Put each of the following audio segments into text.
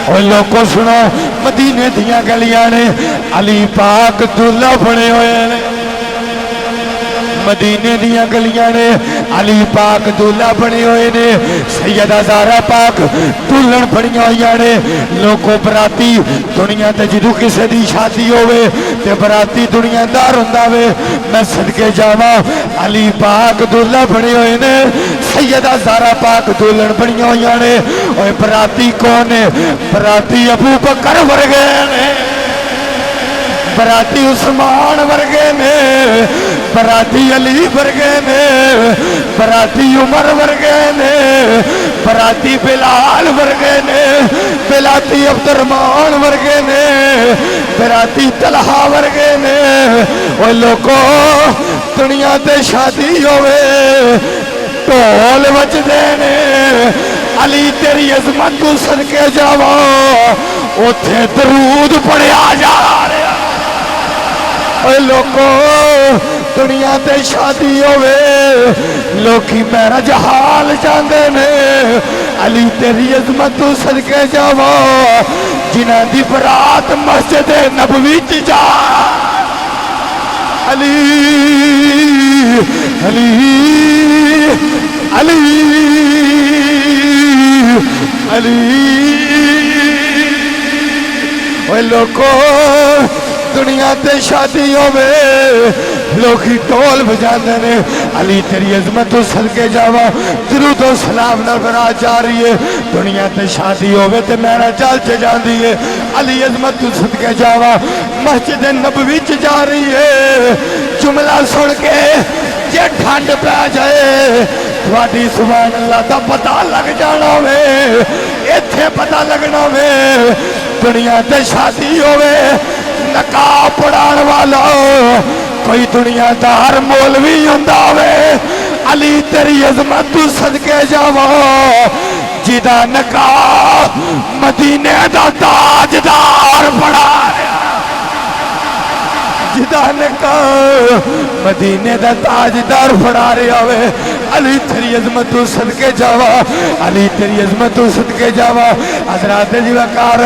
और लोगों सुनो, मदीने दियां गलियां ने अली पाक दूल्हा बने हुए ने। मदीने दियां गलियां ने अली पाक दूल्हा बने हुए ने। सैयदा ज़हरा पाक दुल्हन बनिया हुई ने। लोगों बराती दुनिया ते जदों किसी की शादी होवे ते बराती दुनियादार हुंदा वे। मैं सदके जावा अली पाक दूल्हा बने हुए ने। सैयदा ज़हरा पाक दुल्हन बनिया हुई ने। और बराती कौन है? बराती अबू बकर वर्गे ने, बराती उस्मान वर्गे ने, बराती अली वर्गे ने, बराती उमर वर्गे ने, बराती बिलाल वर्गे ने, बिलाती अब्दुर्रहमान वर्गे ने, बराती तलहा वर्गे ने। वो लोगों दुनिया ते शादी होवे ढोल बजदे ने। अली तेरी अजमत तू सदके जावा उथे दरूद पढ़िया जा रहा। लोगों दुनिया ते शादी होवे लोकी मैरिज हाल जाते ने। अली तेरी अजमत तू सदके जावा जिन्हां दी बरात मस्जिद नबवी च जा। अली अली अली अली। ओए लोगों दुनिया ते शादी होवे लोकी ढोल बजाते ने। अली तेरी अजमत तू सदके जावा दरूद तो सलाम नाल बरात जा रही है। दुनिया ते शादी होवे ते मेरा चल च जाती है। अली अजमत तू सदके जावा मस्जिद नबवी च जा रही है। जुमला सुन के जे ठंड पै जाए थोड़ी सुभान अल्लाह का पता लग जाना वे। इत्थे पता लगना वे दुनिया ते शादी होवे नकाब पढ़ाने वाला कोई दुनियादार मौलवी हुंदा वे। अली तेरी अजमत तू सदके जावा जिदा नकाब मदीने दा ताजदार पढ़ा जिदा नकाब मदीने दा ताजदार फड़ा रहा वे। अली तेरी अजमत तू सदके जावा अली तेरी अजमत तू सदके जावा। हज़रात जी वकार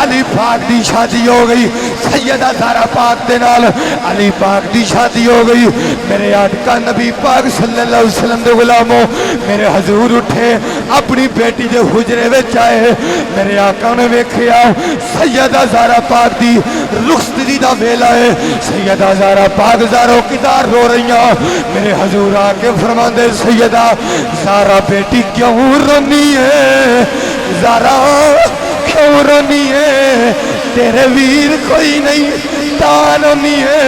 अली पाक दी शादी हो गई। सैयदा ज़हरा पाक दे नाल अली पाक दी शादी हो गई। मेरे आका नबी पाक सल्लल्लाहु अलैहि वसल्लम दे गुलामों मेरे हजूर उठे अपनी बेटी दे हुजरे विच आए। मेरे आका ने वेखिया सैयदा ज़हरा पाक दी रुखसती दा वेला है। सैयदा ज़हरा पाक ज़ारो किदार रो रही। मेरे हजूर आके फरमांदे सैयदा ज़हरा बेटी क्यों रोनी है? ज़हरा क्यों रोनी है? तेरे वीर कोई नहीं रोनी है।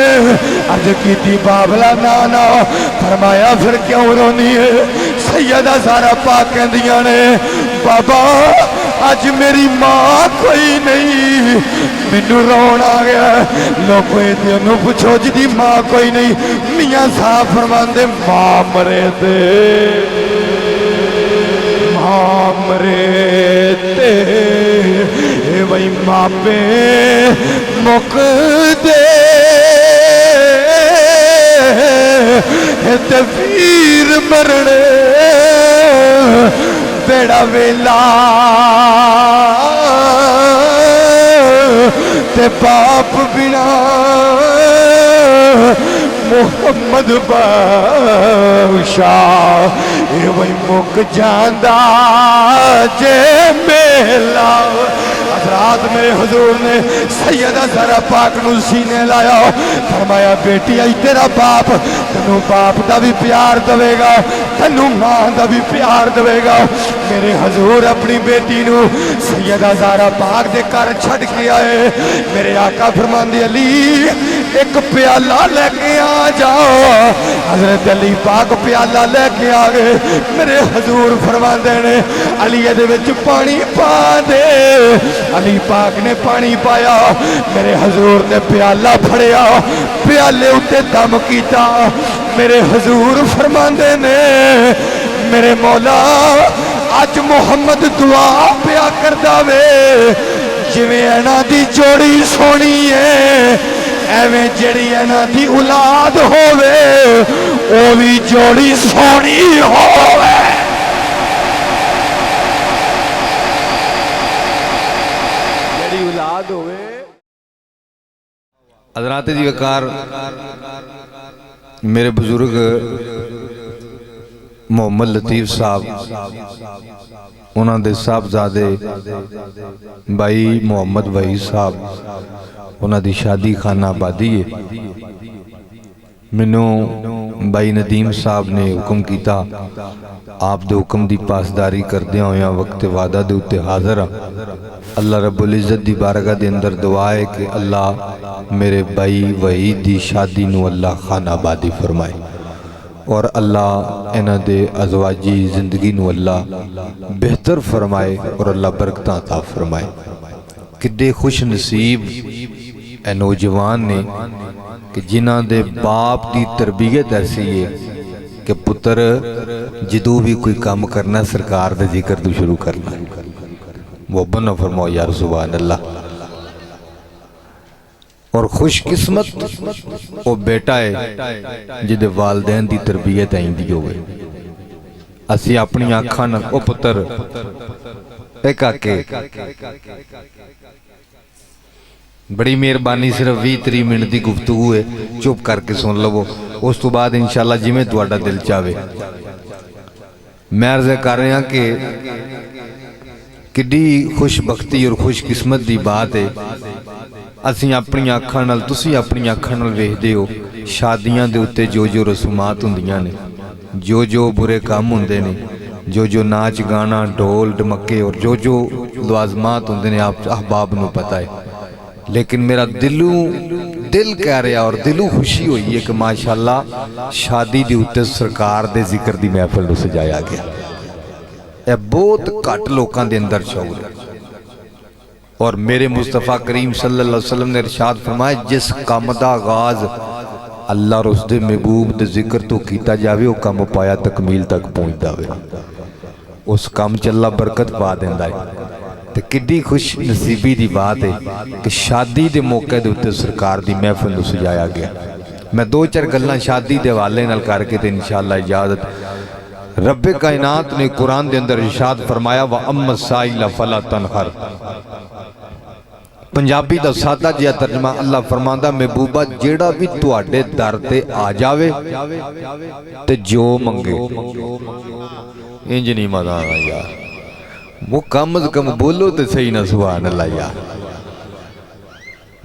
अर्ज की बाबला नाना फरमाया फिर क्यों रोनी है? सैयदा ज़हरा पाक कहंदियां ने बाबा अज मेरी मां कोई नहीं मैनू रोन आ गया। लोगों पूछो जिदी मां कोई नहीं। मियां साहब फरमांदे मां मरे दे मां मरे ते वही मापे मुक दे ते वीर मरने बेड़ा वेला ते बाप बिना मोहम्मद बादशाह ये वही मुक जांदा जे मेला। रात मेरे हुजूर ने सैयदा ज़हरा पाक नू सीने लाया फरमाया बेटी आई तेरा बाप तेनू बाप का भी प्यार देगा तेनू मां का भी प्यार देगा। मेरे हजूर अपनी बेटी नू सैयदा ज़हरा पाक दे घर छड़ के आए। मेरे आका फरमांदे अली एक प्याला लेके आ जाओ। हजरत अली पाक प्याला लेके आ गए। मेरे हजूर फरमांदे ने अली दे विच पानी पा दे। अली पाक ने पानी पाया। मेरे हजूर ने प्याला फड़िया प्याले उत्ते दम किया। मेरे हजूर फरमांदे ने मेरे मौला अज मुहम्मद दुआ पिया करदा वे जिवें इन्हां दी जोड़ी सोनी है एवें जिहड़ी इन्हां दी औलाद होवे ओ भी जोड़ी सोनी होवे। हज़रात जी वकार मेरे बुजुर्ग मोहम्मद लतीफ़ साहब उन्होंने साहबजादे भाई मोहम्मद भाई साहब उन्होंने शादी खाना आबादी है। मैनू भाई नदीम साहब ने हुक्म किया आप दे हुक्म की पासदारी करदे होया वक्त वादा दे उत्ते हाज़र हाँ। अल्लाह रब्बुल इज़्ज़त दी बारगाह दे अंदर दुआ है कि अल्लाह मेरे भाई वहीद दी शादी नू अल्लाह खाना आबादी फरमाए और अल्लाह इन्हां दे अज़वाजी जिंदगी नू अल्लाह बेहतर फरमाए और अल्लाह बरकत अता फरमाए। किड्डे खुश नसीब ए नौजवान ने कि जिन्हां दे बाप दी तरबियत ऐसी है कि पुत्र जदों भी कोई काम करना सरकार दे जिक्र तो शुरू करना। मोहब्बत न फरमाओ यार सुभान अल्लाह। और खुशकिस्मत वो बेटा है जिदे वालदैन दी तरबियत आईंदी होवे। असी अपनी आँखां नाल ओ पुत्र ए काके बड़ी मेहरबानी सिर्फ 20-30 मिनट की गुफ्तगू है चुप करके सुन लवो उस तो बाद इंशाअल्लाह जिमें तुहाडा दिल चाहे। मैं अर्ज़ कर रहा कि किड्डी खुशबख्ती और खुशकिस्मत की बात है असी अपनी आँखां नाल तुसी अपनी आँखां नाल वेखदे हो शादियां दे उत्ते जो जो रसूमात हुंदियां ने जो जो बुरे काम हुंदे ने जो जो नाच गाना ढोल ढमक्के और जो जो लवाजमात हुंदे ने आप अहबाब नूं पता है। लेकिन मेरा दिल कह रहा और दिलों खुशी हुई है कि माशाअल्लाह शादी के उत्ते सरकार दे जिक्र दी महफिल नूं सजाया गया। यह बहुत घट लोगों के अंदर शौर है और मेरे मुस्तफ़ा करीम सल्लल्लाहु अलैहि वसल्लम ने इरशाद फरमाया जिस काम का आगाज अल्लाह और उसके महबूब के जिक्र तो किया जाए वह काम पाया तकमील तक पहुँच जाए उस काम च अल्लाह बरकत पा देंदा है। तो किड्डी खुश नसीबी की बात है कि शादी के मौके के उत्ते सरकार की महफिल नूं सजाया गया। मैं 2-4 गल्लां शादी के हवाले नाल करके तो इंशाअल्लाह इजाजत। रब्बे कायनात ने कुरान के अंदर इरशाद फरमाया व अम्मा साइला फला तनहर। पंजाबी का सादा जिहा तर्जमा अल्लाह फरमांदा महबूबा जेड़ा भी तुहाडे दर ते आ जावे ते जो मंगे इंज नहीं मजा आना यार वो कम से कम बोलो तो सही ना सुभान अल्लाह यार।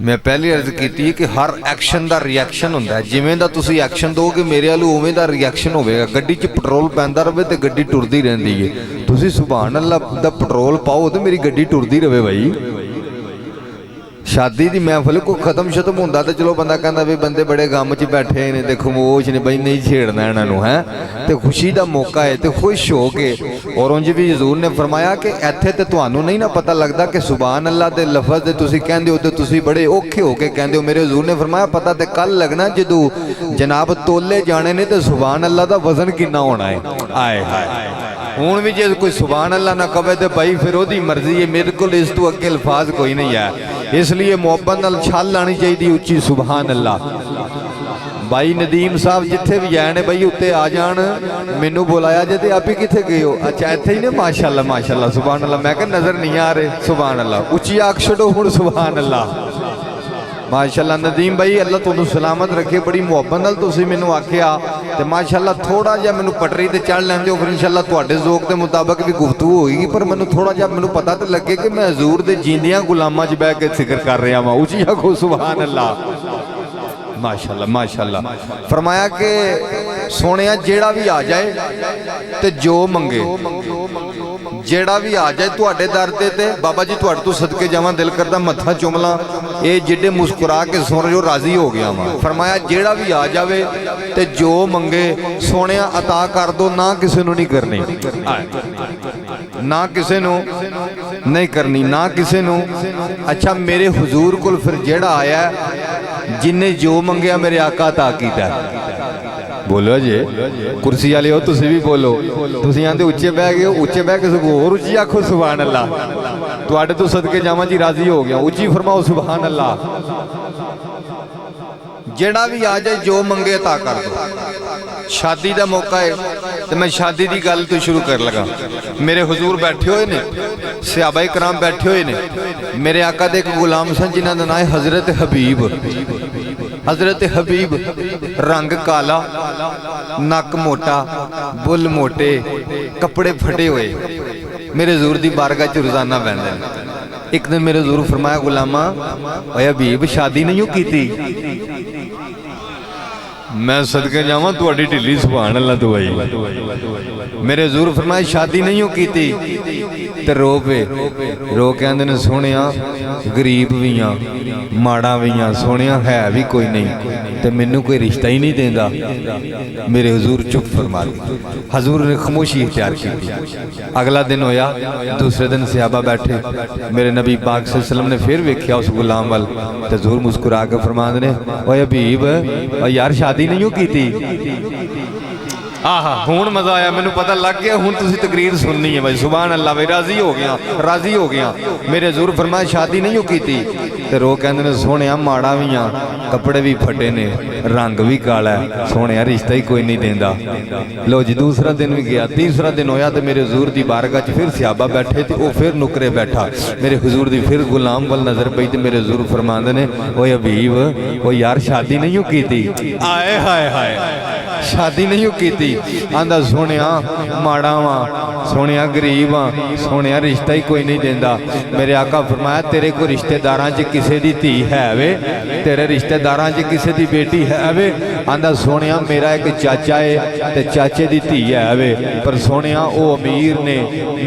मैं पहली अर्ज की कि हर एक्शन का रिएक्शन होंदा है जिवें दा तुसीं एक्शन दोगे मेरे वालू उवें दा रिएक्शन होवेगा। गड्डी च पेट्रोल पैंदा रहे तो गड्डी टुरदी रहिंदी है तुसीं सुभान अल्लाह दा पेट्रोल पाओ तो मेरी गड्डी टुरदी रहे भाई। शादी की महफिल को खत्म शत्म होंदा तो चलो बंदा कहता भी बंदे बड़े गम च बैठे ने तो खामोश ने बई नहीं छेड़ना इन्हों है तो खुशी का मौका है तो खुश हो के। और उंज भी हजूर ने फरमाया कि इत्थे तो तुहानू नहीं ना पता लगता कि सुभान अल्लाह के लफज दे तुसीं कहंदे हो तो तुसीं बड़े औखे होके कहंदे हो। मेरे हजूर ने फरमाया पता तो कल लगना जदों जनाब तोले जाने ने तो सुभान अल्लाह का वजन कितना होना है। आए हाय हूँ भी जो कोई सुभान अल्लाह ना कहे तो भाई फिर वो मर्जी है मेरे को इस तो अगे अल्फाज कोई नहीं है। इसलिए मोहब्बत नाल छल लानी चाहिए उच्ची सुभान अल्लाह। भाई नदीम साहब जिथे भी आए ने भाई उत्ते आ जान मैनू बुलाया जे आप ही किथे गए हो। अच्छा इत्थे ही ने माशाअल्लाह माशाअल्लाह सुभान अल्लाह। मैं कहा नजर नहीं आ रहे सुभान अल्लाह उच्ची आख छड़ो हुण सुभान अल्लाह माशाअल्लाह। नदीम भाई अल्लाह तुहानू सलामत रखे बड़ी मुहब्बत नाल तुसीं मैनू आखिया ते माशाअल्लाह थोड़ा जिहा मैनू पटरी ते चढ़ लैंदे हो फिर इंशाअल्लाह तुहाडे ज़ौक के मुताबिक भी गुफ्तगू होएगी पर मैनू थोड़ा जिहा मैनू पता तो लगे कि मैं हजूर दे जींदियां गुलामां च बैठ के जिक्र कर रहा वां। उची आखो सुभान अल्लाह माशाअल्लाह माशाअल्लाह। फरमाया कि सोनिया जेड़ा भी आ जाए ते जो मंगे जेड़ा भी आ जाए तुहाडे दर ते बाबा जी तुहाडे तो सदके जावां दिल करदा मत्था चुमला ये जिड्डे मुस्कुरा के सुन रहे हो राजी हो गया वहाँ। फरमाया जेड़ा भी आ जावे ते जो मंगे सोनिया अता कर दो ना किसी नू नहीं करनी ना किसी नू नहीं करनी ना किसी नू। अच्छा मेरे हुजूर कोल फिर जेड़ा आया जिन्हें जो मंगया मेरे आका अता कीता। बोलो जी कुर्सी वाले हो तुसी भी बोलो तुसी आंदे उच्चे बह गए उच्चे बह के सगों होर उच्ची आखो सुभान अल्लाह। तुहाडे तो सदके जावां जी राजी हो गया उच्ची फरमाओ सुभान अल्लाह। जेड़ा भी आ जाए जो मंगे अता कर दो। शादी का मौका है तो मैं शादी की गल तो शुरू कर लगा। मेरे हुजूर बैठे हुए ने सहाबा कराम बैठे हुए ने। मेरे आका दे एक गुलाम सन जिन्हां दा नाम है हजरत हबीब। हजरत हबीब रंग काला, नक मोटा, बुल मोटे, कपड़े फटे हुए मेरे हजूर दी बारगाह च रोजाना बहंदे ने। एक दिन मेरे हजूर फरमाया गुलामा ओए हबीब शादी नहीं हो कीती? मैं सदके जावां तुहाडी ढिली सुभान अल्लाह दुआई। मेरे हजूर फरमाया शादी नहीं हो कीती ते रो पे। रो के आंदे ने सोहणिया गरीब भी हाँ माड़ा भी हाँ, सोहणिया है भी कोई नहीं ते मैनू कोई रिश्ता ही नहीं देंदा। मेरे हजूर चुप फरमा ली। हजूर ने खामोशी इख्तियार की। अगला दिन होया, दूसरे दिन सहाबा बैठे, मेरे नबी पाक सल्लल्लाहु अलैहि वसल्लम ने फिर वेख्या उस गुलाम वाल ते हजूर मुस्कुरा के फरमांदे ने ओए हबीब ओ यार शादी नहीं कीती? आहा हुण मजा आया, मैनू पता लग गया हुण तुसीं तकरीर सुननी है भाई। सुभान अल्लाह भाई, राजी हो गया, राजी हो गया। मेरे हजूर फरमाया शादी नहीं हो कीती ते रो कहंदे ने सोहणिया माड़ा भी हाँ, कपड़े भी फटे ने, रंग भी काला है, सोहणिया रिश्ता ही कोई नहीं देंदा। लो जी दूसरा दिन भी गया, तीसरा दिन होया तो मेरे हजूर दी बारगाह च फिर सहाबा बैठे थे, वो फिर नुकरे बैठा। मेरे हजूर दी फिर गुलाम वाल नजर पई ते मेरे हजूर फरमांदे ने ओए हबीब ओ यार शादी नहीं हो कीती? आए हाय हाय शादी नहीं हो कीती? आंदा सोहणिया माड़ा वा, सोहणिया गरीब हाँ, सोहणिया रिश्ता ही कोई नहीं देंदा। मेरे आका फरमाया तेरे को रिश्तेदारां च किसे दी धी है वे, तेरे रिश्तेदारां च किसे दी बेटी है वे? आंदा सोहणिया मेरा एक चाचा है ते चाचे दी धी है वे, पर सोहणिया ओ अमीर ने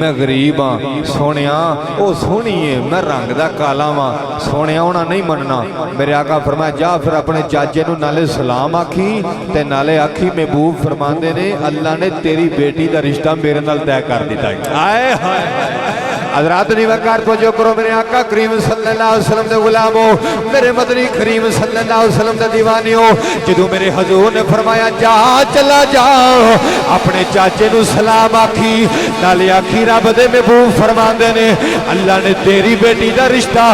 मैं गरीब हाँ। सोहणिया ओ सोहनी है मैं रंग दा काला वा, सोहणिया उन्हां नहीं मनना। मेरे आका फरमाया जा फिर अपने चाचे नूं नाले सलाम आखी ते नाले आखी महबूब फरमांदे ने अल्लाह ने तेरी बेटी का रिश्ता मेरे नाल तय कर दिता है। आए हाय हज़रात नी वकार तवज्जो करो, मेरे आका करीम सल्लल्लाहु अलैहि वसल्लम दे गुलामो, मेरे मदनी करीम सल्लल्लाहु अलैहि वसल्लम दे दीवानियो, जदों मेरे हजूर ने फरमाया जा चला जा अपने चाचे नूं सलाम आखी नाले आखी रब दे महबूब फरमांदे ने अल्लाह ने तेरी बेटी का रिश्ता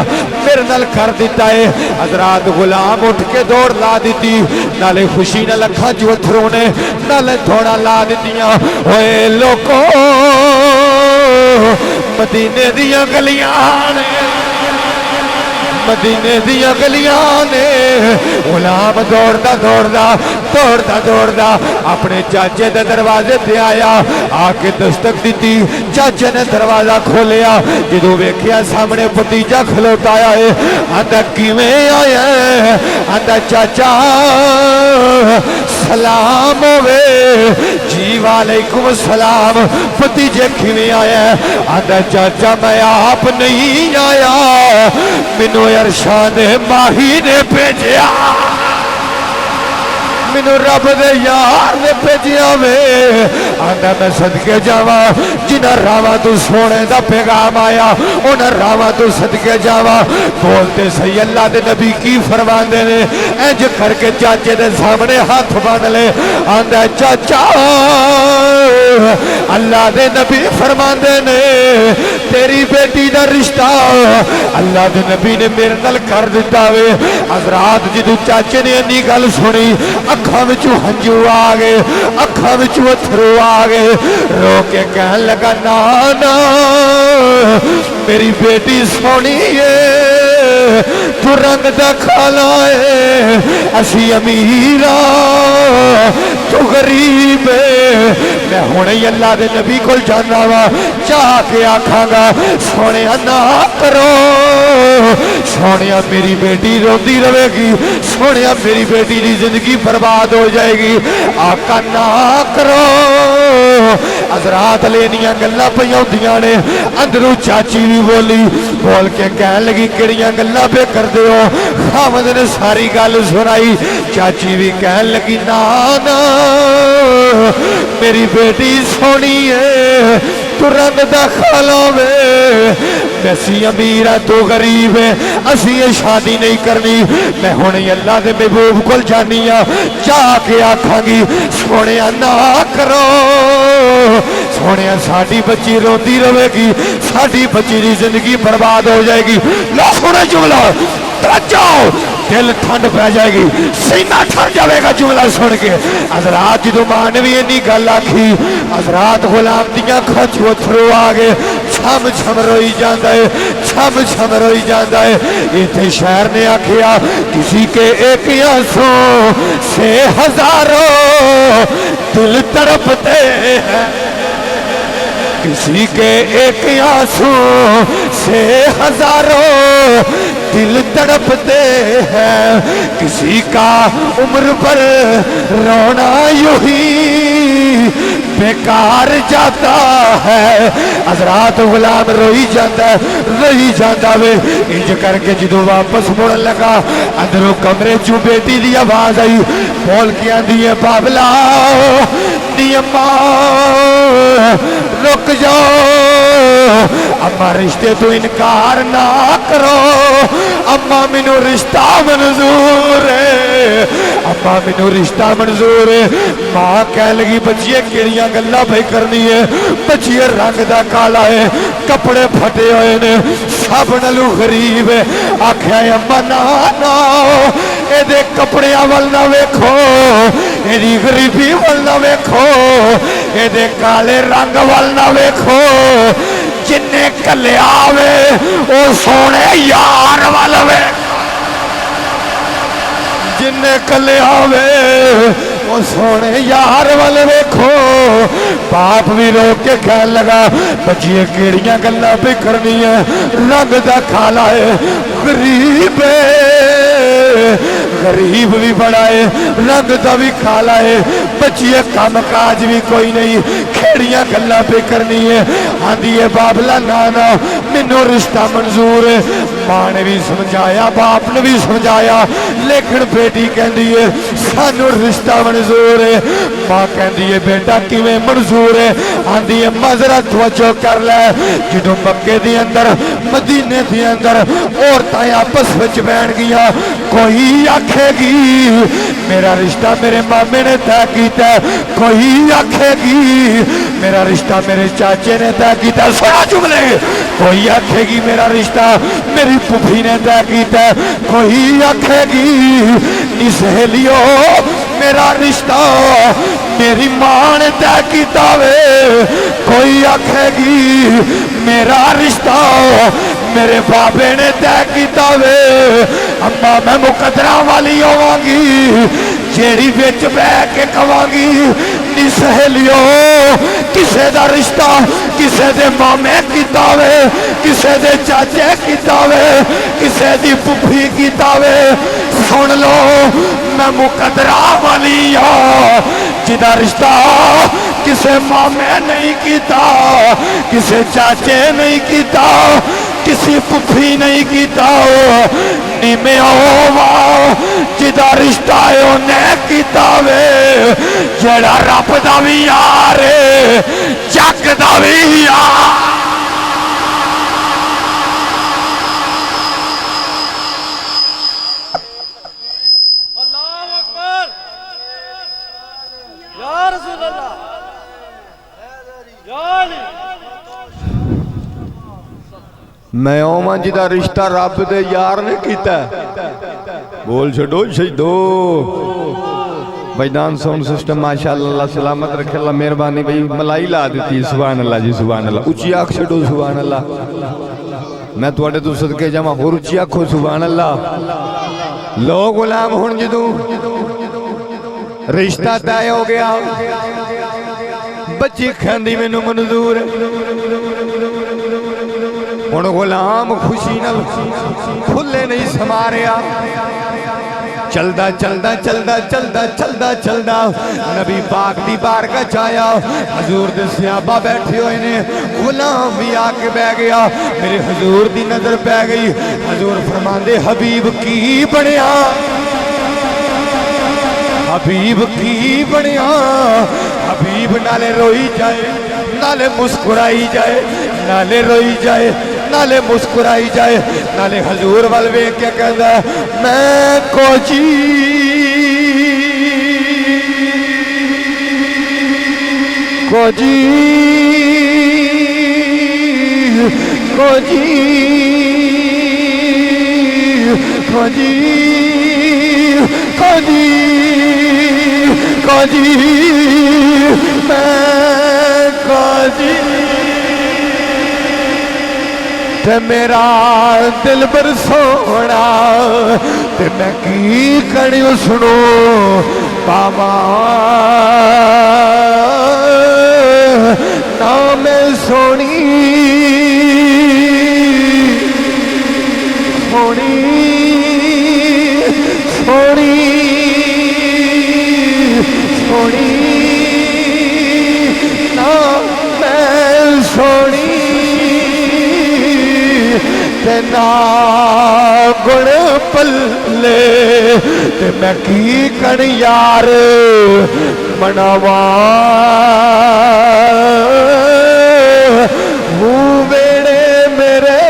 मेरे नाल कर दिता है। हज़रात गुलाम उठ के दौड़ ला दी, नाले खुशी नाल अखां च अथरू ने नाले थोड़ा ला दित्तियां। ओए लोको मदीने दियां गलियां ने, मदीने दियां गलियां ने, गुलाम दौड़दा दौड़दा दौड़दा दौड़दा अपने चाचे दे दरवाजे ते आया, आके दस्तक दी। चाचे ने दरवाजा खोलिया, जदों वेख्या सामने भतीजा खलोता है। आंदा किवें आया? आंदा चाचा सलाम होवे जी। वालेकुम सलाम। भतीजे किवें आया? आंदा चाचा मैं आप नहीं आया, मैनू अरशाद माही ने भेजा, मैनू रब दे यार ने भेजिया वे। आंदा मैं सदके जावा जिन्हां रावां तू सोने दा पैगाम आया, उन्हां रावां तू सदके जावा। बोलते सही अल्लाह दे नबी की फरमांदे ने, इंज करके चाचे दे सामने हाथ बन ले। आंदा चाचा अल्लाह दे नबी फरमांदे ने तेरी बेटी दा रिश्ता अल्लाह दे नबी ने मेरे नाल कर दिता वे। हज़रात जदों चाचे ने इन्नी गल सुनी अखां विचों हंझू आ गए, अखां विचों अथरू आ गए। रो के कहन लगा ना ना मेरी बेटी सोहनी है, तू रंग दा खाला है, असी अमीर तू गरीब है। मैं हुणे अल्लाह दे नबी कोल जाना वा, चाह के आखांगा सोने ना करो, सोने मेरी बेटी रोती रहेगी, सोने मेरी बेटी की जिंदगी बर्बाद हो जाएगी। आका ना करो। हज़रात लेनिया गल्लां पईयां हुंदियां ने, अंदरों चाची भी बोली, बोल के कहन लगी किहड़ियां गल्लां पे करदे हो? खावंद ने सारी गल सुनाई। चाची भी कहन लगी ना ना मेरी बेटी सोहनी है, तू रंग दा खाला वे, असी अमीर है तू गरीब है, असी ये शादी नहीं करनी। मैं हुणे अल्लाह दे महबूब कोल जानी आ, जाके आखांगी सोने ना करो, सोने साडी बच्ची रोती रहेगी, साडी बच्ची की जिंदगी बर्बाद हो जाएगी। लो सुने जुमला जाओ, दिल ठंड पै जाएगी, सीना ठर जाएगा जुमला सुन के। हज़रात जदों मां ने भी इन्नी गल आखी, हज़रात गुलाम दियां अखां चों अथरू आ गए। छम छम रोई जाता है, छम छम रोई जाता है। इतने शायर ने आखिया किसी के एक आंसू से हजारों दिल तड़पते हैं, किसी के एक आंसू से हजारों दिल तड़पते हैं, किसी का उम्र पर रोना यूं ही बेकार जाता है। हजरात गुलाम रोई जाता वे। इंज करके जो वापस मुड़न लगा अंदरों कमरे चू बेटी की आवाज आई, बोल के आंदी है बाबला नियमा रुक जाओ, अम्मा रिश्ते तो इनकार ना करो, अम्मा मैनू रिश्ता मंजूर है, अम्मा मैनू रिश्ता मंजूर है। मां कह लगी बच्चिए केड़ियां गल्लां भाई करनी है, बच्चिए रंग दा काला है, कपड़े फटे हुए ने, सब नालों गरीब है। आख्या अम्मा ना ना एदे कपड़ियां वल ना वेखो, एदी गरीबी वल ना वेखो, एदे काले रंग वल ना वेखो, जिन्ने कलिया वे ओ सोने यार वल वे, जिन्ने कलिया वे ओ सोने यार वल वेखो। बाप भी रो के कह लगा बच्चिए केड़ियां गल्लां पे करनी है, रंग दा खाला है, गरीब गरीब भी बड़ा है, रंग दा भी खाला है, बच्चिए काम काज भी कोई नहीं, खेड़ियां गल्लां पे करनी है। आंदी है बाबला ना ना मैनू रिश्ता मंजूर है। मां ने भी समझाया, बाप ने भी समझाया, लेकिन बेटी कहती है सानू रिश्ता मंजूर है। मां कहती है बेटा किवें मंजूर है? आंदी है मजरा तवज्जो कर ले, जो मक्के दे अंदर मदीने दे अंदर औरतां आपस विच बैठ गईयां, कोई आखेगी मेरा रिश्ता मेरे मामे ने तय किया, कोई आखेगी मेरा रिश्ता मेरे चाचे ने तय किया, सुना जुमले, कोई आखेगी मेरा रिश्ता मेरी फूफी ने तय किया, कोई आखेगी नी सहेलियो मेरा रिश्ता मेरी मां ने तय किया वे, कोई आखेगी मेरा रिश्ता मेरे बाबे ने तय किया वे। अम्मा मैं मुकदरा वाली होवांगी, जेड़ी बिच बह के कवांगी नी सहेलियो किसे दा रिश्ता किसे दे मामे कीता वे, किसे दे चाचे कीता वे, किसे दी फुफी कीता वे। सुन लो मैं मुकदरा वाली हाँ, जिदा रिश्ता किसे मामे नहीं कीता, किसे चाचे नहीं कीता, किसी पुफी नहीं कीता, निमे होवा जिदा रिश्ता है उन्हें कीता वे, जेड़ा रब दा भी यार है जग दा भी यार। अल्लाहु अकबर, या रसूल अल्लाह, या अली। मैं ओवां जिदा रिश्ता रब दे यार ने कीता, बोल छो शहीदो। मैदान साउंड सिस्टम माशाअल्लाह सलामत रखे अल्लाह मेहरबानी भाई, मलाई ला दी सुभान अल्लाह जी सुभान अल्लाह, उच्ची आख छो सुभान अल्लाह। मैं तुहाडे तो सदके जावां, होर उच्ची आखो सुभान अल्लाह। लो गुलाम हुण जदों रिश्ता तय हो गया, बच्ची खांदी मैनू मंजूर, हुण गुलाम खुशी नाल फुले नहीं समारिया, चलदा चलदा चलदा चलदा चलदा चलदा नबी पाक दी बारगाह च आया, हजूर दे सहाबा बैठे हुए ने, गुलाम भी आके बह गया, मेरे हजूर दी नजर पै गई। हजूर फरमांदे हबीब की बनिया, हबीब की बनिया, हबीब नाले रोई जाए नाले मुस्कुराई जाए, नाले रोई जाए नाले मुस्कुराई जाए, नाले हजूर वाल वेख के कहता मैं कोजी कोजी कोजी कोजी कोजी कोजी मैं कोजी ते मेरा दिल बर सोना ते मैं की करी उसनू पावा ना मैं सोनी सोनी सोनी सोनी ना मैं सोनी ते ना गुण पल्ले ते मैं की कर यार मनावा वेड़े मेरे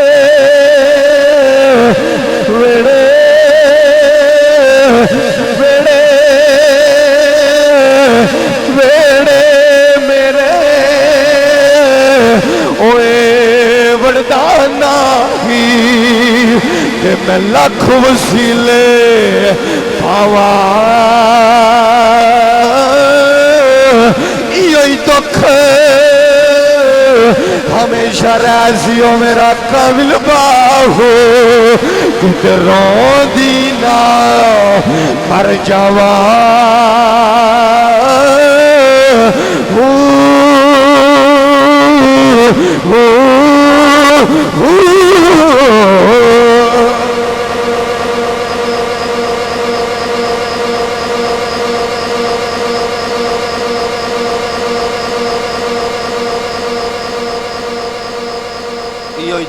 वेड़े वेड़े वेड़े मेरे ओए वरदाना ही ते मैं लख वसीले पावा यही दुख हमेशा रैसियो मेरा कबिल बाहो किधरों दीना मर जावा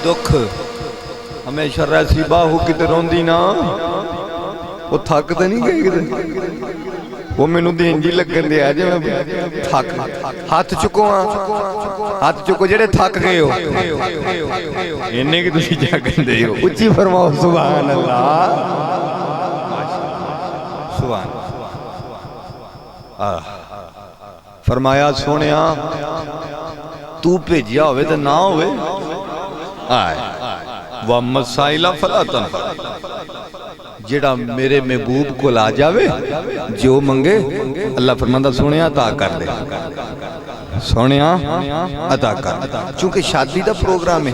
दुख हमेशा रैसी बाहू किते रोंदी ना वो थक तो नहीं गई किते वो मैनू देन जी लगन दे जे मैं थक हाथ चुको हाथ चुको जेड़े थक गए हो इन्ने की तुसी जागन दे हो उच्ची फरमाओ सुभान अल्लाह सुभान फरमाया सोनिया तू भेजिया होवे ते ना होवे व मसाइला फलातन जेड़ा मेरे महबूब को ला जावे जो मंगे अल्लाह फरमांदा सोनिया अता कर दे सोनिया अता कर। चूंकि शादी का प्रोग्राम है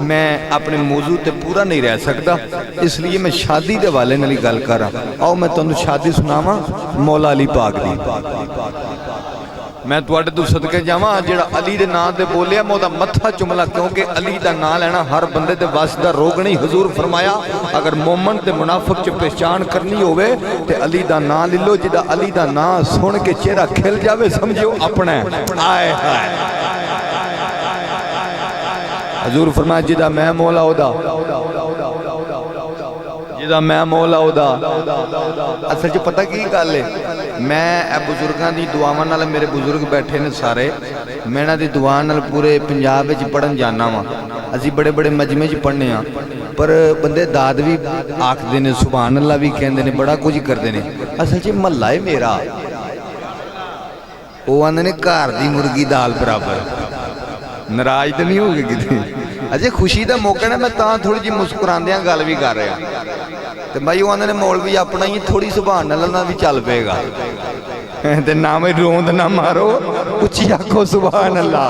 मैं अपने मौजू ते पूरा नहीं रह सकता इसलिए मैं शादी के वाले नाल गल करा। आओ मैं तुहानू शादी सुनावा मौला अली पाक दी। मैं तुहाडे तो सदके जावां जेड़ा अली दे नाम ते बोलिया मैं ओदा मत्था चुमला क्योंकि अली दा नाम लेना हर बंदे दे वस दा रोग नहीं। हुजूर फरमाया अगर मोमन ते मुनाफिक च पहचान करनी होवे ते अली दा नाम ले लो जिदा अली दा नाम सुन के चेहरा खिल जावे समझो अपना आए हाय। हुजूर फरमाया जिदा मैं मौला ओदा जिदा मैं मौला ओदा असल च पता की गल है मैं बुजुर्गों की दुआवां नाल मेरे बुजुर्ग बैठे ने सारे मैं इन्हां दी दुआ नाल पूरे पंजाब विच पढ़न जाना वा। असीं बड़े बड़े मजमे च पढ़ने पर बंदे दाद भी आखदे ने सुभान अल्लाह भी कहंदे ने बड़ा कुछ करते हैं। असल च महल्ला है मेरा वो आंदे ने घर दी मुर्गी दाल बराबर। नाराज तो नहीं हो गए किते अजे खुशी का मौका ना मैं थोड़ी जी मुस्कुरांदियां गल भी कर रहा तो भाई वो आंदे ने मौलवी अपना ही थोड़ी सुभान अल्लाह भी चल पेगा ते ना मैं रोंद ना मारो उच्ची आखो सुभान अल्लाह।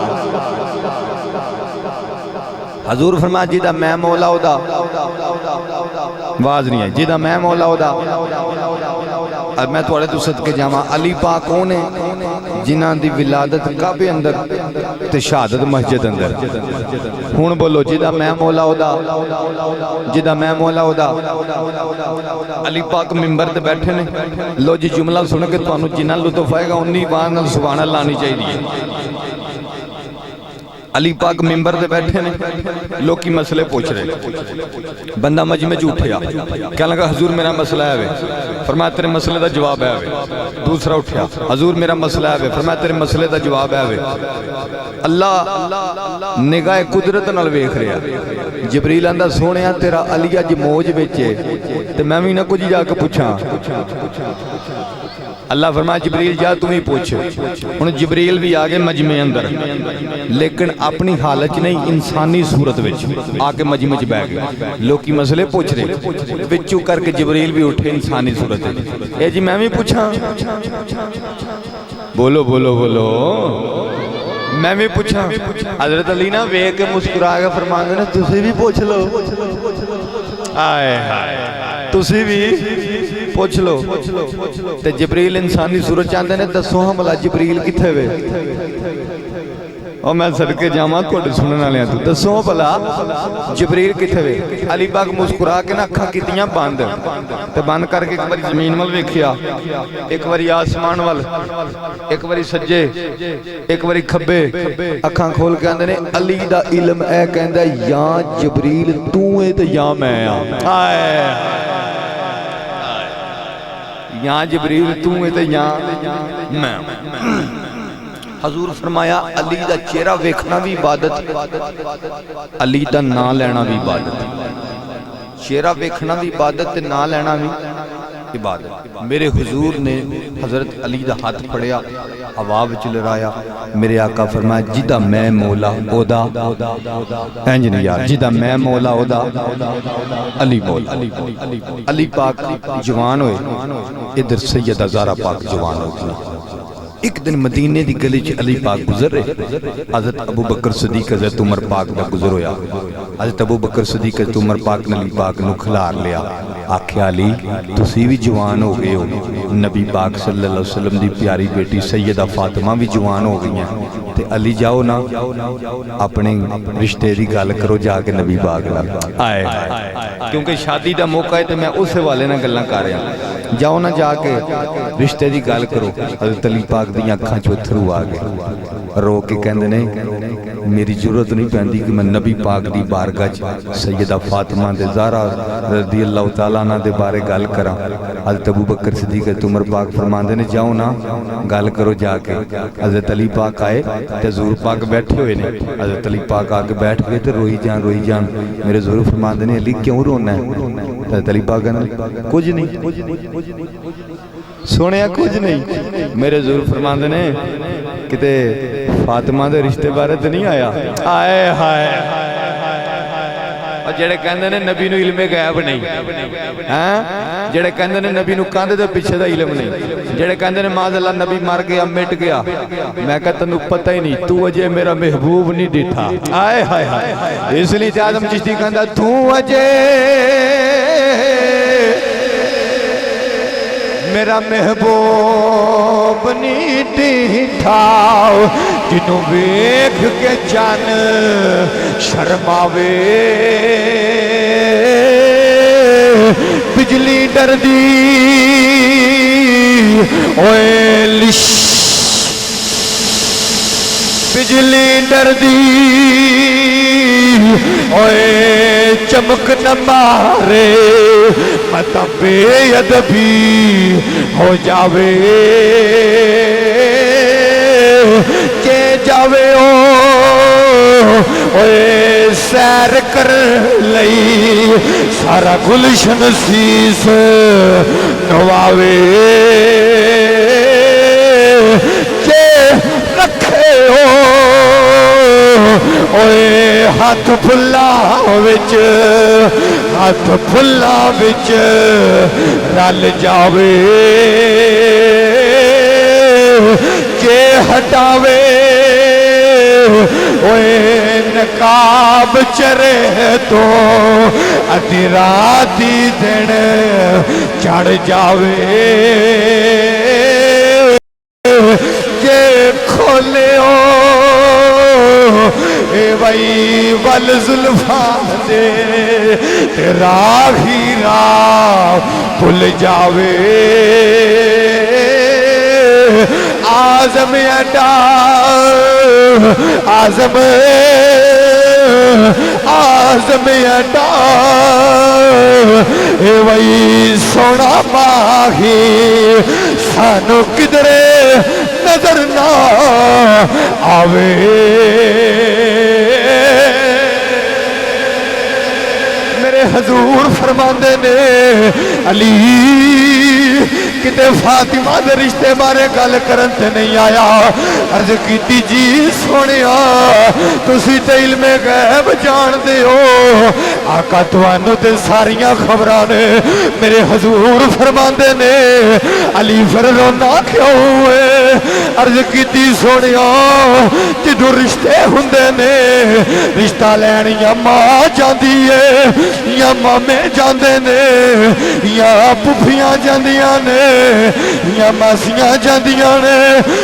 हजूर फरमाया जिदा मैं मौला ओदा आवाज नहीं है जिदा मैं मौला ओदा। अब मैं थोड़े तो सदके जावा अली पाक कौन है जिन्हां दी विलादत काबे अंदर ते शहादत मस्जिद अंदर। हुण बोलो जिदा मैं मौला ओदा जिदा मैं मौला ओदा। अली पाक मिंबर ते बैठे ने लो जी जुमला सुन के तुहानू जिन्ना लुत्फ आएगा उन्नी बार नाल सुभान अल्लाह आनी चाहिए। अली पाक मिंबर ते बैठे ने लोकी मसले पूछ रहे बंदा मजमे च उठिया क्या लगा हजूर मेरा मसला है फरमाया तेरे मसले का जवाब है। दूसरा उठिया हजूर मेरा मसला है फरमाया तेरे मसले का जवाब है। अल्लाह निगाह कुदरत नाल वेख रहा। जिबरील आंदा सोहणिया तेरा अली अज मौज विच है ते मैं भी ना कुछ जाके पूछा। अल्लाह फरमाया जिबरील जा तू ही पूछ। हुण जिबरील भी आ गए मजमे अंदर लेकिन अपनी हालत च नहीं इंसानी सूरत विच आके मजमे च बैठ गए। लोकी मसले पूछ रहे विचू करके जिबरील भी उठे इंसानी सूरत विच। ए जी मैं भी पूछा बोलो बोलो बोलो मैं भी पूछा हजरत अली ना वेख के मुस्कुरा के फरमाते ने तुसी भी पूछ लो आए तुसी भी पूछ लो ते जबरील इंसानी सूरत चाहते ने दसो हाँ भला जबरील किथे वे और मैं सदके जावा तुहाडे सुनने वालियां तू दसो भला जबरील किथे वे अली पाक मुस्कुरा के ना अखां कीतियां बंद ते बंद करके एक बारी जमीन वल वेखिया एक बारी आसमान वल एक बारी सज्जे एक बारी खब्बे अखां खोल के आंदे ने अली दा इल्म ऐ कहंदा या जबरील तू है ते या मैं आ या जबरील तू है ते या मैं हजूर फरमाया अली दा चेहरा वेखना भी इबादत अली दा ना लेना भी इबादत चेहरा वेखना भी इबादत ते ना लेना भी इबादत मेरे हुजूर ने हजरत अली दा हाथ फड़िया हवा विच लहराया मेरे आका फरमाया जिदा मैं मौला ओदा इंज नहीं यार जिदा मैं मौला ओदा अली मौला अली पाक जवान होए इधर सैयदा ज़हरा पाक जवान हो गई एक दिन मदीने दी गली च अली पाक गुजर रहे हज़रत अबू बकर सदीक हज़रत उमर पाक दा गुजर होया हज़रत अबू बकर सदीक हज़रत उमर पाक ने अली पाक नू खिलार लिया आख्या अली तुसी भी जवान हो गए हो नबी पाक सल्लल्लाहु अलैहि वसल्लम दी प्यारी बेटी सैयदा फातिमा भी जवान हो गई हैं ते अली जाओ ना अपने रिश्ते दी गल करो जाके नबी पाक नाल आए क्योंकि शादी दा मौका है ते मैं उस हवाले नाल गल्लां कर रहा जाओ ना जाके रिश्ते दी गल करो हज़रत अली पाक दी अखां चों अथरू आ गए रो के कहंदे ने मेरी जरूरत नहीं पैंदी कि मैं नबी पाक दी बारगाह च सैयदा फातिमा दे ज़हरा रज़ी अल्लाह तआला अन्हा दे बारे गल करां हज़रत अबू बकर सिद्दीक हज़रत उमर पाक फरमांदे ने जाओ ना गल करो जाके हज़रत अली पाक आए ते हुज़ूर पाक बैठे हुए ने हज़रत अली पाक आके बैठ गए ते रोई जान मेरे हुज़ूर फरमांदे ने अली क्यों रोना है हज़रत अली पाक कहंदे कुछ नहीं सुनिया कुछ नहीं मेरे हुज़ूर फरमांदे ने किते फातिमा दे रिश्ते बारे तो नहीं आया आए हाय और जेड़े कहंदे ने नबी नू इल्मे गैब नहीं हैं जेड़े कहंदे ने नबी नू कंध दे पीछे दा इल्म नहीं जेड़े कहंदे ने माज़अल्लाह नबी मर गया मिट गया मैं कह तैनू पता ही नहीं तू अजे मेरा महबूब नहीं डिठा आए हाय हाय इसलिए आज़म चिश्ती कहंदा तू अजे मेरा महबूब नहीं डिठा जिन्हों वेख के चन शर्मावे बिजली डरदी ओए लिश बिजली डरदी ओए चमक न मारे मत बेअदबी हो जावे के जावे ओए सैर कर लई सारा गुलशन सीस नवावे के रखे ओए हाथ फुल्ला विच रल जावे के हटावे ओए नकाब चरे तो अधी राती दिन चढ़ जावे के खोले वही वल जुल्फा दे तेरा हीरा भुल जावे आज़म अड्डा आज़म अड्डा वही सोना माही सानू किधरे नजर ना आवे मेरे हजूर फरमांदे ने अली किते फातिमा दे रिश्ते बारे गल करन ते नहीं आया। अर्ज कीती जी सोनिया तुसी ते इल्मे गैब जानदे हो, आका तुहानू ते सारियां खबरां ने। मेरे हजूर फरमांदे ने अली फिर रोना क्यों है? अर्ज कीती सोनिया जिदों रिश्ते हुंदे ने रिश्ता लैन या मां जांदी है या मामे जांदे ने या पुफियां जांदियां ने या मासियां जांदियां ने।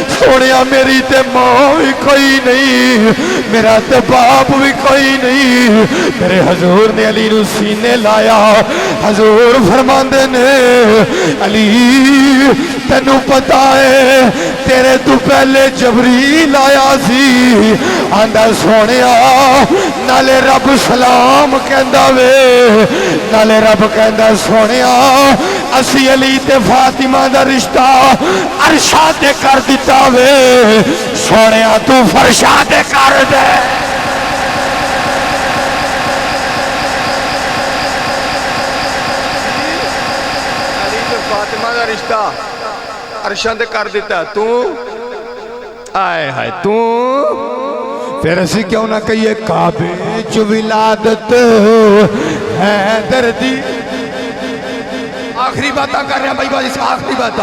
सोनिया मेरी ते मां भी कोई नहीं, मेरा ते बाप भी कोई नहीं। मेरे हजूर ने अली नू सीने लाया। हजूर फरमांदे ने अली तेनू पता है तेरे तू पहले जबरील आया सी, आंदा सोनिया नाले रब सलाम कहंदा वे, नाले रब कहंदा सोनिया असी अली ते फातिमा दा रिश्ता अरशा ते कर दिता वे, सोनिया तू फरशा ते कर दे। अली ते फातिमा दा रिश्ता अरशा ते कर दिता, तू आए हाय तू फिर असी क्यों ना कहिए काबे च विलादत है दर्दी। आखिरी बात कर रहे हैं भाई बाजी से, आखिरी बात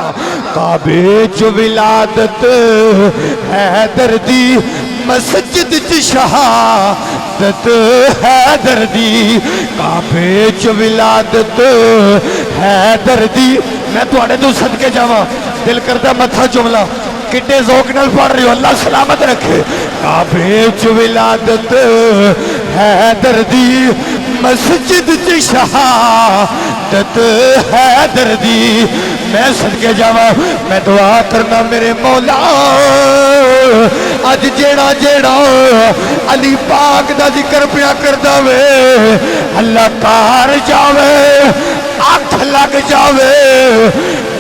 काबे च विलादत है दर्दी, मस्जिद च शहादत है दर्दी। काबे च विलादत है दर्दी। मैं तुहाडे तो सदके जावां, दिल करता मत्था चुमला, किड्डे ज़ौक नाल पढ़ रहे हो, अल्लाह सलामत रखे। काबे च विलादत है दर्दी, मस्जिद च शहादत है दर्दी। मैं सदके जावा, मैं दुआ करना मेरे मौला अज जेड़ा जेड़ा अली पाक दा जिक्र पिया करदा वे अल्लाह कार जावे, अख लग जावे,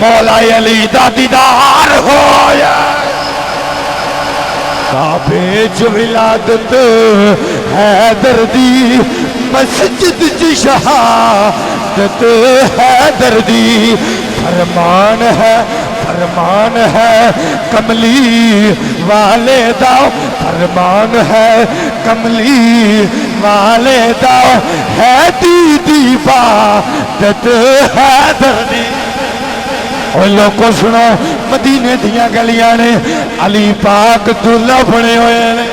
मौला अली दा दीदार होया। काबे च विलादत है दर्दी, मस्जिद च शहादत है दर्दी। फरमान है कमली वाले दा, फरमान है कमली वाले दा, है दीदी बादत है दर्दी। और लोगों सुनो मदीने दियां गलियां ने अली पाक दूल्हा बने हुए ने,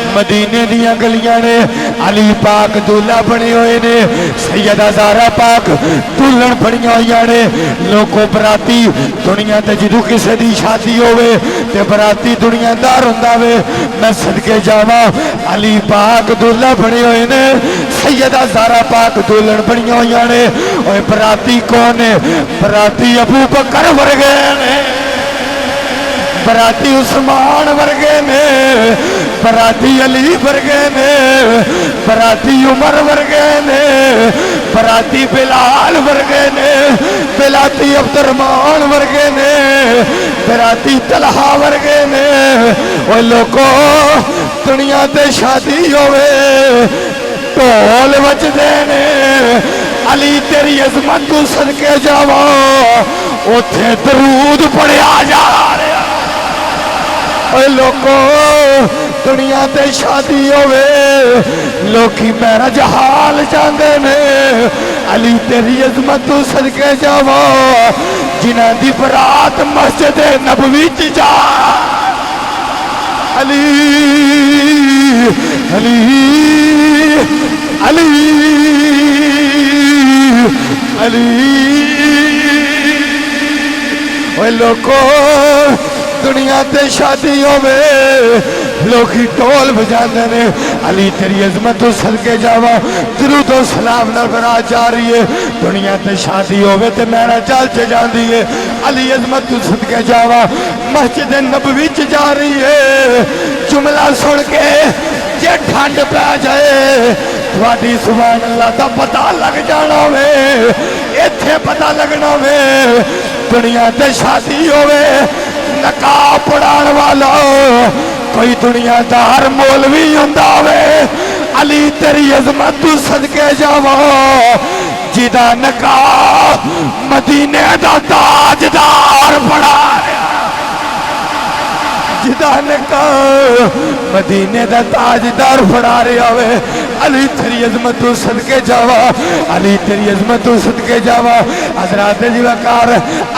मदीने दियां गलियां ने अली पाक दूल्हा बने हुए ने, सैयदा ज़हरा पाक दुल्हन बनिया हुई ने। लोगों बराती दुनिया ते जदों किसी की शादी होवे ते बराती दुनियादार हुंदा वे। मैं सदके जावा अली पाक दूल्हा बने हुए ने, सैयदा ज़हरा पाक दुल्हन बनिया हुई ने। और बराती कौन ने? बराती अबू बकर वर्गे ने, बराती उस्मान वर्गे ने, बराती अली वर्गे ने, बराती उमर वर्गे ने, बराती बिलाल वर्गे ने, बिलाती अब्दुर्रहमान वर्गे ने, बराती तलहा वर्गे ने। और लोगों दुनिया ते शादी होवे ढोल बजदे ने, अली तेरी अजमत तू सदके जावा, उथे दरूद पढ़िया जा रहा। लोगों दुनिया ते शादी होवे लोकी मैरिज हाल जांदे ने, अली तेरी अजमत तू सदके जावा, जिन्हां दी बरात मस्जिद नबवी च जा। अली अली अली अली। ओए लोगों दुनिया ते शादी होवे लोकी ढोल बजाते ने, अली तेरी अजमत तो सदके जावा, दरूद और सलाम नाल बरात जा रही है। दुनिया ते शादी होवे ते मेरा चल च जाती है, अली अजमत तो सदके जावा, मस्जिद नबवी च जा रही है। जुमला सुन के जे ठंड पै जाए थोड़ी सुभान अल्लाह दा पता लग जाना वे, इत्थे पता लगना वे। दुनिया ते शादी होवे नकाब पढ़ाण वाला कोई दुनियादार मौलवी हुंदा वे, अली तेरी अजमत तू सदके जावा, जिदा निकाह मदीने दा ताजदार बना जिदा निकाह मदीने दा ताजदार फड़ा रहा वे अली तेरी अजमत तू सदके जावा अली तेरी अजमत तू सदके जावा हजरात जी वकार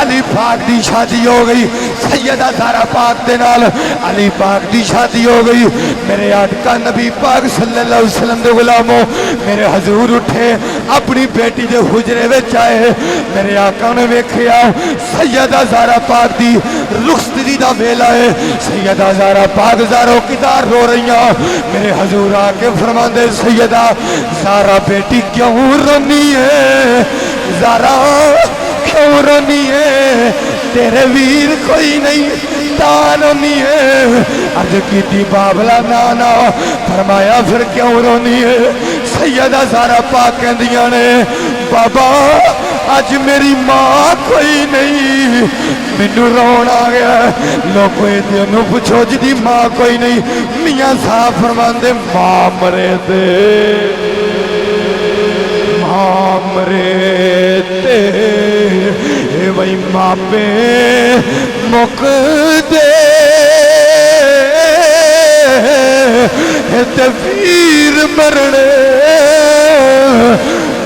अली पाक दी शादी हो गई सैयदा ज़हरा पाक दे नाल अली पाक दी शादी हो गई मेरे आका नबी पाक सल्लल्लाहु अलैहि वसल्लम दे गुलामों मेरे हजूर उठे अपनी बेटी दे हुजरे विच आए मेरे आका ने वेखिया सैयदा ज़हरा पाक दी रुखसती दा वेला है सैयदा ज़हरा पाक ज़ारो किदार रो रही मेरे हजूर आके फरमांदे सैयदा ज़हरा बेटी क्यों रोनी है ज़हरा क्यों रोनी है तेरे वीर कोई नहीं तान रोनी है अर्ज की बाबला नाना फरमाया फिर क्यों रोनी है सैयदा ज़हरा पाक कहंदियां ने बाबा अज मेरी मां कोई नहीं मैनू रोन आ गया लोगों तेनों पूछो जिदी मां कोई नहीं मियां साहब फरमांदे मां मरे ते मां मरे ते वही मापे मुक दे ते वीर मरने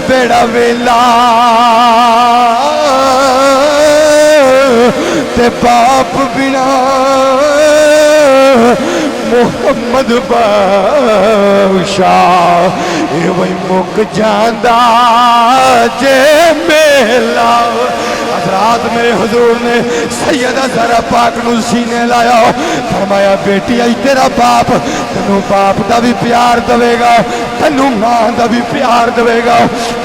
बेड़ा वेला ते बाप बिना मोहम्मद बादशाह ये वही मुक जांदा जे मेला हजरात मेरे हुजूर ने सैयदा ज़हरा पाक नू सीने लाया फरमाया बेटी आई तेरा बाप तेनू बाप दा भी प्यार देवेगा तेनू मां दा भी प्यार देवेगा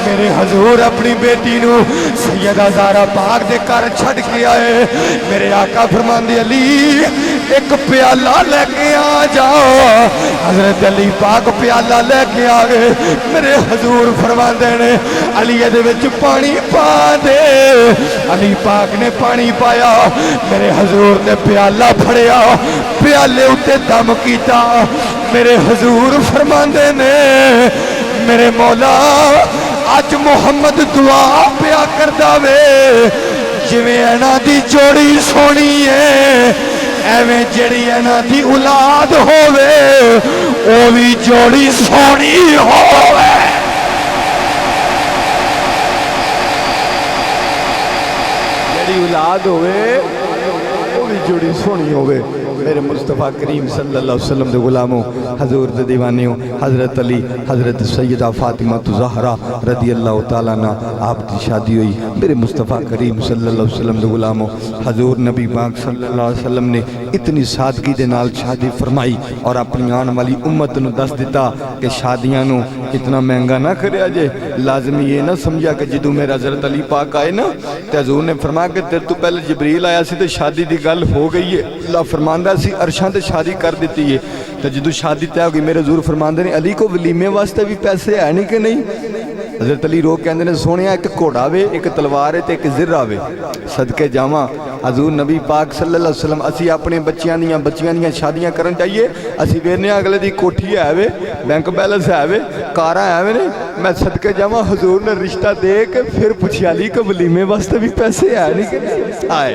मेरे हजूर अपनी बेटी नू सैयदा ज़हरा पाक दे घर छड़ के आए मेरे आका फरमांदे अली एक प्याला लेके आ जाओ हजरत अली पाक प्याला लेके आ गए मेरे हजूर फरमांदे ने अली दे विच पानी पा दे अली पाक ने पानी पाया मेरे हजूर ने प्याला फड़िया प्याले उत्ते दम कीता मेरे हजूर फरमांदे ने मेरे मौला अज मुहम्मद दुआ पिया करदा वे जिवें इन्हां दी जोड़ी सोहनी है एवें जिहड़ी इन्हां दी औलाद होवे ओ भी जोड़ी सोहनी होवे जिहड़ी औलाद होवे ओ भी जोड़ी सोहनी होवे मेरे मुस्तफ़ा करीम सल्लल्लाहु अलैहि वसल्लम दे गुलामों हजूर दे दीवानियों हजरत अली हजरत सैयदा फातिमा ज़हरा रदी अल्लाह तआला अन्हा आप की शादी हुई मेरे मुस्तफ़ा करीम सल्लल्लाहु अलैहि वसल्लम दे गुलामों हजूर नबी पाक सल्लल्लाहु अलैहि वसल्लम ने इतनी सादगी दे नाल शादी फरमाई और अपनी आने वाली उम्मत नू दस दिता कि शादियां नू इतना महंगा ना करया जे लाजमी ये ना समझा कि जदों मेरे हजरत अली पाक आए ना ते हजूर ने फरमाया कि तेरे तो पहले जिब्रील आया सी ते शादी दी गल हो गई है अल्लाह फरमांदा सी अरशां ते शादी कर दी है तो जदों शादी तय हो गई मेरे हजूर फरमांदे ने अली को वलीमे वास्ते भी पैसे है नहीं कि नहीं हजरत अली रोक कहते हैं सोने एक घोड़ा वे एक तलवार है तो एक जिर्रा वे सदके जावा हजूर नबी पाक सल्लल्लाहु अलैहि वसल्लम असी अपने बच्चियां दियां शादियां करन चाहिए असी वेने अगले दी कोठी है वे बैंक बैलेंस है वे कारां है वे ने मैं सदके जावा हजूर ने रिश्ता दे के फिर पुछया अली को वलीमे वास्ते भी पैसे है नहीं आए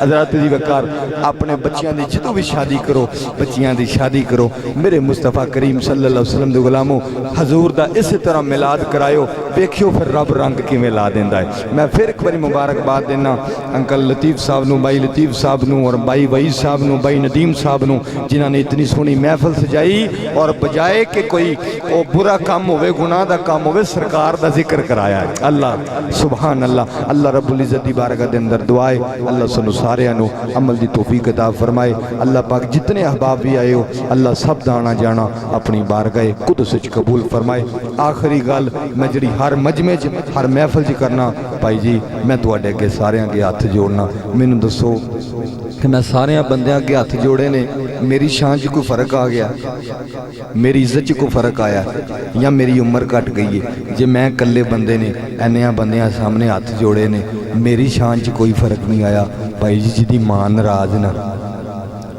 हजरत जी वकार अपने बच्चियां दी जदों भी शादी करो बच्चियां दी शादी करो मेरे मुस्तफ़ा करीम सल्लल्लाहु अलैहि वसल्लम दे गुलामों हजूर दा इस तरह मिलाद करायो देखियो फिर रब रंग किवें ला देंदा है मैं फिर एक बारी मुबारकबाद देना अंकल लतीफ़ साहब नू भाई लतीफ़ साहब नू और भाई वहीद साहब नू भाई नदीम साहब नू जिन्हां ने इतनी सोहनी महफिल सजाई और बजाए कि कोई ओ बुरा काम होवे गुनाह दा काम होवे सरकार दा जिक्र कराया है अल्लाह सुभान अल्लाह अल्लाह रब्बुल इज़्ज़त दी बारगाह दे अंदर दुआ है अल्लाह सानू सारियां नू अमल दी तौफीक अता फरमाए अल्लाह पाक जितने अहबाब भी आए हो अल्लाह सब दा आना जाना अपनी बारगाह कुदस विच कबूल फरमाए आखिरी गल मैं जिहड़ी हर मजमे च हर महफिल च करना भाई जी मैं तुहाडे अगे सारियां अगे हथ जोड़ना मैनू दसो कि मैं सारियां बंदियां अगे हथ जोड़े ने मेरी शान च कोई फर्क आ गया मेरी इज्जत च कोई फर्क आया या मेरी उम्र घट गई है जे मैं कल्ले बंदे ने इन्नियां बंदियां सामने हथ जोड़े ने मेरी शान च कोई फर्क नहीं आया भाई जी जिहदी मां नाराज ना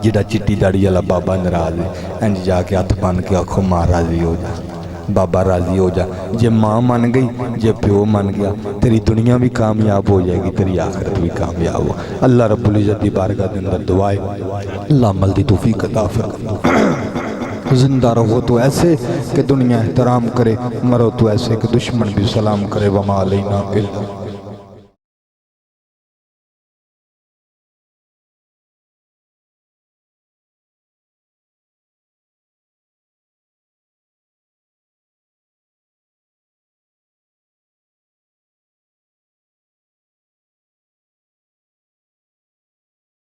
जिहड़ा चिट्टी दाड़ी वाला बाबा नाराज है इंज जाके हथ बन के आखो मां राजी हो जा बाबा राजी हो जा। जे माँ मान गई, जे प्यो मान गया, तेरी दुनिया भी कामयाब हो जाएगी, तेरी आखिरत भी कामयाब हो। अल्लाह रब्बुल इज़्ज़त दी बारगाह दे अंदर दुआ है, अल्लाह अमल दी तौफीक अता फरमाए। जिंदा रहो तो ऐसे कि दुनिया एहतराम करे, मरो तो ऐसे कि दुश्मन भी सलाम करे। वमा अलैना इल्ला